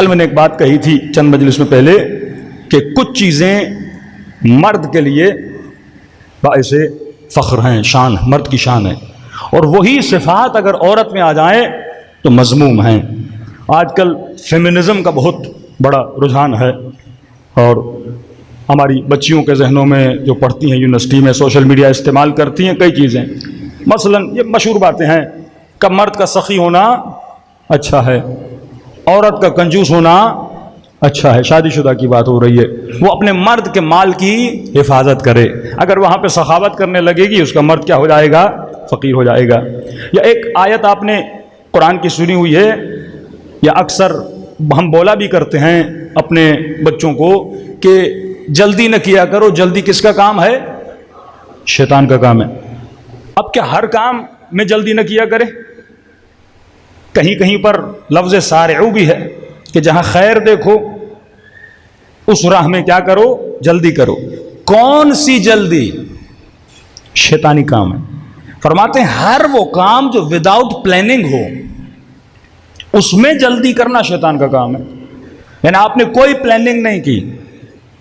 کل میں نے ایک بات کہی تھی چند مجلس میں پہلے کہ کچھ چیزیں مرد کے لیے باعث فخر ہیں، شان، مرد کی شان ہے، اور وہی صفات اگر عورت میں آ جائیں تو مذموم ہیں۔ آج کل فیمنزم کا بہت بڑا رجحان ہے، اور ہماری بچیوں کے ذہنوں میں جو پڑھتی ہیں یونیورسٹی میں، سوشل میڈیا استعمال کرتی ہیں کئی چیزیں، مثلا یہ مشہور باتیں ہیں کہ مرد کا سخی ہونا اچھا ہے، عورت کا کنجوس ہونا اچھا ہے۔ شادی شدہ کی بات ہو رہی ہے، وہ اپنے مرد کے مال کی حفاظت کرے، اگر وہاں پہ سخاوت کرنے لگے گی اس کا مرد کیا ہو جائے گا؟ فقیر ہو جائے گا۔ یا ایک آیت آپ نے قرآن کی سنی ہوئی ہے، یا اکثر ہم بولا بھی کرتے ہیں اپنے بچوں کو کہ جلدی نہ کیا کرو، جلدی کس کا کام ہے؟ شیطان کا کام ہے۔ اب کیا ہر کام میں جلدی نہ کیا کرے؟ کہیں کہیں پر لفظ سارعو بھی ہے کہ جہاں خیر دیکھو اس راہ میں کیا کرو؟ جلدی کرو۔ کون سی جلدی؟ شیطانی کام ہے۔ فرماتے ہیں ہر وہ کام جو وداؤٹ پلاننگ ہو اس میں جلدی کرنا شیطان کا کام ہے۔ یعنی آپ نے کوئی پلاننگ نہیں کی،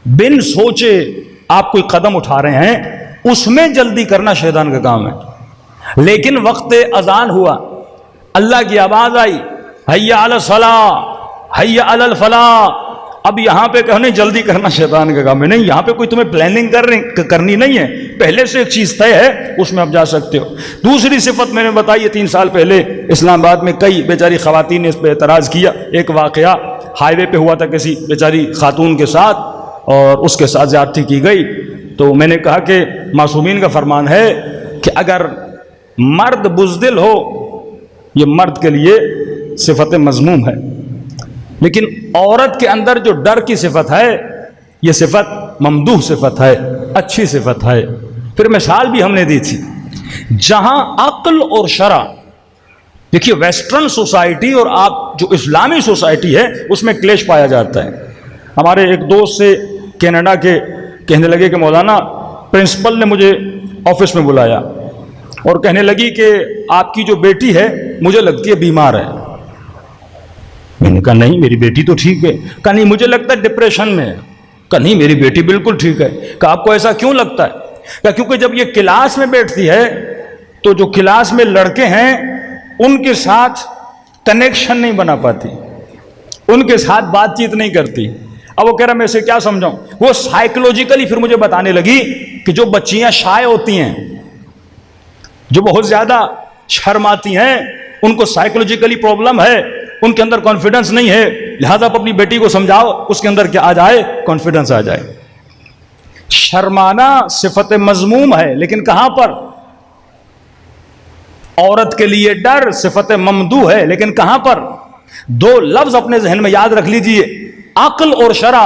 بن سوچے آپ کوئی قدم اٹھا رہے ہیں، اس میں جلدی کرنا شیطان کا کام ہے۔ لیکن وقت اذان ہوا، اللہ کی آواز آئی، حی علی الصلاۃ، حی علی الفلاح، اب یہاں پہ کہنے جلدی کرنا شیطان کا کام ہے؟ نہیں، یہاں پہ کوئی تمہیں پلاننگ کرنی نہیں ہے، پہلے سے ایک چیز طے ہے، اس میں آپ جا سکتے ہو۔ دوسری صفت میں نے بتائی ہے 3 سال پہلے اسلام آباد میں کئی بیچاری خواتین نے اس پہ اعتراض کیا۔ ایک واقعہ ہائی وے پہ ہوا تھا کسی بیچاری خاتون کے ساتھ، اور اس کے ساتھ زیادتی کی گئی، تو میں نے کہا کہ معصومین کا فرمان ہے کہ اگر مرد بزدل ہو، یہ مرد کے لیے صفت مذموم ہے، لیکن عورت کے اندر جو ڈر کی صفت ہے یہ صفت ممدوح صفت ہے، اچھی صفت ہے۔ پھر مثال بھی ہم نے دی تھی، جہاں عقل اور شرع، دیکھیے ویسٹرن سوسائٹی اور آپ جو اسلامی سوسائٹی ہے اس میں کلیش پایا جاتا ہے۔ ہمارے ایک دوست سے کینیڈا کے کہنے لگے کہ مولانا پرنسپل نے مجھے آفس میں بلایا اور کہنے لگی کہ آپ کی جو بیٹی ہے مجھے لگتی ہے بیمار ہے۔ میں نے کہا نہیں میری بیٹی تو ٹھیک ہے۔ کہا نہیں مجھے لگتا ہے ڈپریشن میں ہے۔ کہا نہیں میری بیٹی بالکل ٹھیک ہے۔ کہا آپ کو ایسا کیوں لگتا ہے؟ کہا کیونکہ جب یہ کلاس میں بیٹھتی ہے تو جو کلاس میں لڑکے ہیں ان کے ساتھ کنیکشن نہیں بنا پاتی، ان کے ساتھ بات چیت نہیں کرتی۔ اب وہ کہہ رہا میں اسے کیا سمجھاؤں؟ وہ سائیکولوجیکلی پھر مجھے بتانے لگی کہ جو بچیاں شائع ہوتی ہیں، جو بہت زیادہ شرماتی ہیں، ان کو سائیکولوجیکلی پرابلم ہے، ان کے اندر کانفیڈنس نہیں ہے، لہذا آپ اپنی بیٹی کو سمجھاؤ اس کے اندر کیا آ جائے؟ کانفیڈنس آ جائے۔ شرمانا صفت مذموم ہے، لیکن کہاں پر؟ عورت کے لیے ڈر صفت ممدوح ہے، لیکن کہاں پر؟ 2 لفظ اپنے ذہن میں یاد رکھ لیجئے، عقل اور شرع۔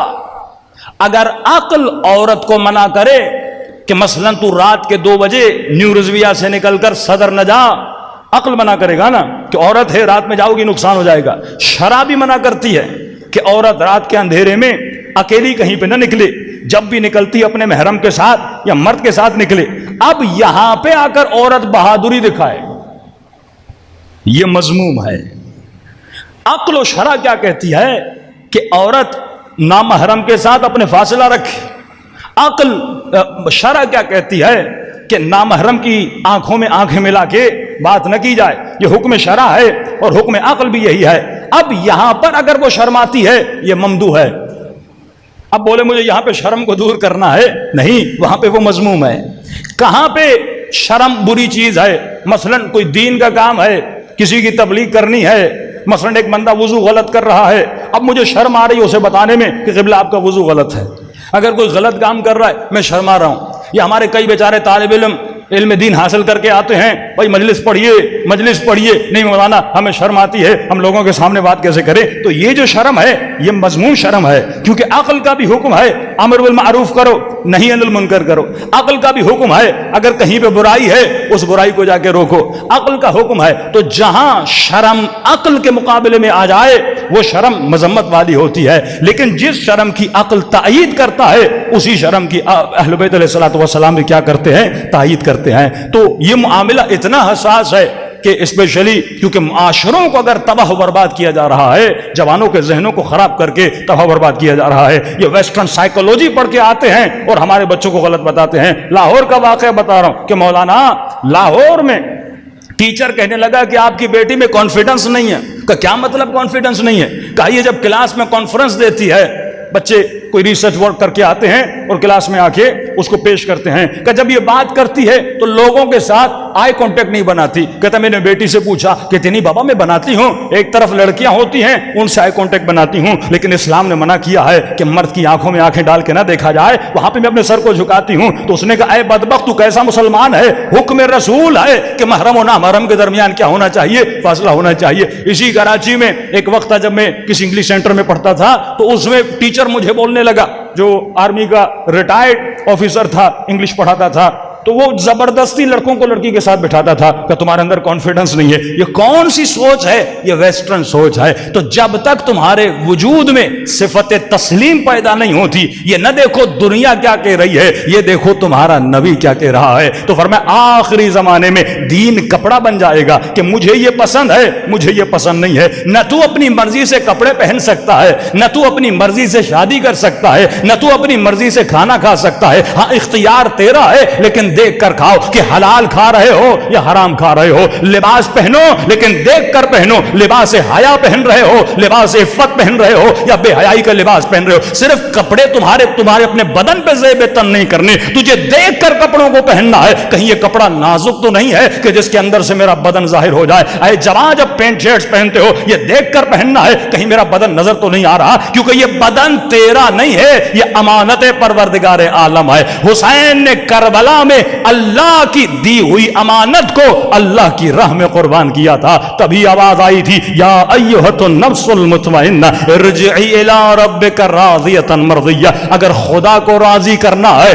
اگر عقل عورت کو منع کرے کہ مثلا تو رات کے 2 بجے نیو رضویہ سے نکل کر صدر نہ جا، عقل منع کرے گا نا کہ عورت ہے رات میں جاؤ گی نقصان ہو جائے گا۔ شرع بھی منع کرتی ہے کہ عورت رات کے اندھیرے میں اکیلی کہیں پہ نہ نکلے، جب بھی نکلتی اپنے محرم کے ساتھ یا مرد کے ساتھ نکلے۔ اب یہاں پہ آ کر عورت بہادری دکھائے، یہ مذموم ہے۔ عقل و شرع کیا کہتی ہے کہ عورت نامحرم کے ساتھ اپنے فاصلہ رکھے۔ عقل شرع کیا کہتی ہے کہ نامحرم کی آنکھوں میں آنکھیں ملا کے بات نہ کی جائے، یہ حکم شرع ہے اور حکم عقل بھی یہی ہے۔ اب یہاں پر اگر وہ شرماتی ہے یہ ممدوح ہے۔ اب بولے مجھے یہاں پہ شرم کو دور کرنا ہے، نہیں، وہاں پہ وہ مذموم ہے۔ کہاں پہ شرم بری چیز ہے؟ مثلا کوئی دین کا کام ہے، کسی کی تبلیغ کرنی ہے، مثلا ایک بندہ وضو غلط کر رہا ہے، اب مجھے شرم آ رہی ہے اسے بتانے میں کہ قبلہ آپ کا وضو غلط ہے۔ اگر کوئی غلط کام کر رہا ہے میں شرما رہا ہوں، یا ہمارے کئی بیچارے طالب علم دین حاصل کر کے آتے ہیں، بھائی مجلس پڑھیے، نہیں مولانا ہمیں شرم آتی ہے، ہم لوگوں کے سامنے بات کیسے کریں؟ تو یہ جو شرم ہے یہ مذموم شرم ہے، کیونکہ عقل کا بھی حکم ہے امر بالمعروف کرو، نہی عن المنکر کرو۔ عقل کا بھی حکم ہے اگر کہیں پہ برائی ہے اس برائی کو جا کے روکو، عقل کا حکم ہے۔ تو جہاں شرم عقل کے مقابلے میں آ جائے وہ شرم مذمت والی ہوتی ہے، لیکن جس شرم کی عقل تائید کرتا ہے اسی شرم کی اہل بیت علیہ الصلوۃ والسلام بھی کیا کرتے ہیں؟ تائید کرتے ہیں۔ تو یہ معاملہ اتنا حساس ہے کہ اسپیشلی کیونکہ معاشروں کو اگر تباہ و برباد کیا جا رہا ہے، جوانوں کے ذہنوں کو خراب کر کے تباہ و برباد کیا جا رہا ہے، یہ ویسٹرن سائیکولوجی پڑھ کے آتے ہیں اور ہمارے بچوں کو غلط بتاتے ہیں۔ لاہور کا واقعہ بتا رہا ہوں کہ مولانا لاہور میں ٹیچر کہنے لگا کہ آپ کی بیٹی میں کانفیڈنس نہیں ہے۔ کہ کیا مطلب کانفیڈنس نہیں ہے؟ کہا یہ جب کلاس میں کانفرنس دیتی ہے، بچے کوئی ریسرچ ورک کر کے آتے ہیں اور کلاس میں آ کے اس کو پیش کرتے ہیں، کہ جب یہ بات کرتی ہے تو لوگوں کے ساتھ آئی کانٹیکٹ نہیں بناتی۔ کہتا میں نے بیٹی سے پوچھا کہ نہیں بابا میں بناتی ہوں، ایک طرف لڑکیاں ہوتی ہیں ان سے آئی کانٹیکٹ بناتی ہوں، لیکن اسلام نے منع کیا ہے کہ مرد کی آنکھوں میں آنکھیں ڈال کے نہ دیکھا جائے، وہاں پہ میں اپنے سر کو جھکاتی ہوں۔ تو اس نے کہا اے بدبخت تو کیسا مسلمان ہے، حکم رسول ہے کہ محرم و نامحرم کے درمیان کیا ہونا چاہیے، فاصلہ ہونا چاہیے۔ اسی کراچی میں ایک وقت تھا جب میں کسی انگلش سینٹر میں پڑھتا تھا، تو اس میں ٹیچر مجھے بولنے لگا، جو آرمی کا ریٹائرڈ آفیسر تھا، انگلش پڑھاتا تھا، تو وہ زبردستی لڑکوں کو لڑکی کے ساتھ بٹھاتا تھا کہ تمہارے اندر کانفیڈنس نہیں ہے۔ یہ کون سی سوچ ہے؟ یہ ویسٹرن سوچ ہے۔ تو جب تک تمہارے وجود میں صفت تسلیم پیدا نہیں ہوتی، یہ نہ دیکھو دنیا کیا کہہ رہی ہے، یہ دیکھو تمہارا نبی کیا کہہ رہا ہے۔ تو فرمایا آخری زمانے میں دین کپڑا بن جائے گا کہ مجھے یہ پسند ہے، مجھے یہ پسند نہیں ہے۔ نہ تو اپنی مرضی سے کپڑے پہن سکتا ہے، نہ تو اپنی مرضی سے شادی کر سکتا ہے، نہ تو اپنی مرضی سے کھانا کھا سکتا ہے۔ ہاں اختیار تیرا ہے، لیکن دیکھ کر کھاؤ کہ حلال کھا رہے ہو یا حرام کھا رہے ہو۔ لباس پہنو لیکن دیکھ کر پہنو، لباس حیا پہن رہے ہو، لباس عفت پہن رہے ہو یا بے حیائی کا لباس پہن رہے ہو۔ صرف کپڑے تمہارے اپنے بدن پہ زیب تن نہیں کرنے، تجھے دیکھ کر کپڑوں کو پہننا ہے۔ کہیں یہ کپڑا نازک تو نہیں ہے کہ جس کے اندر سے میرا بدن ظاہر ہو جائے۔ اے جوان جب پینٹ شرٹس پہنتے ہو یہ دیکھ کر پہننا ہے کہیں میرا بدن نظر تو نہیں آ رہا، کیونکہ یہ بدن تیرا نہیں ہے، یہ امانت پروردگار عالم ہے۔ حسین نے کربلا میں اللہ کی دی ہوئی امانت کو اللہ کی راہ میں قربان کیا تھا، تبھی آواز آئی تھی یا ایھۃ النفس المطمئنہ ارجعی الی ربک راضیۃ مرضیہ۔ اگر خدا کو راضی کرنا ہے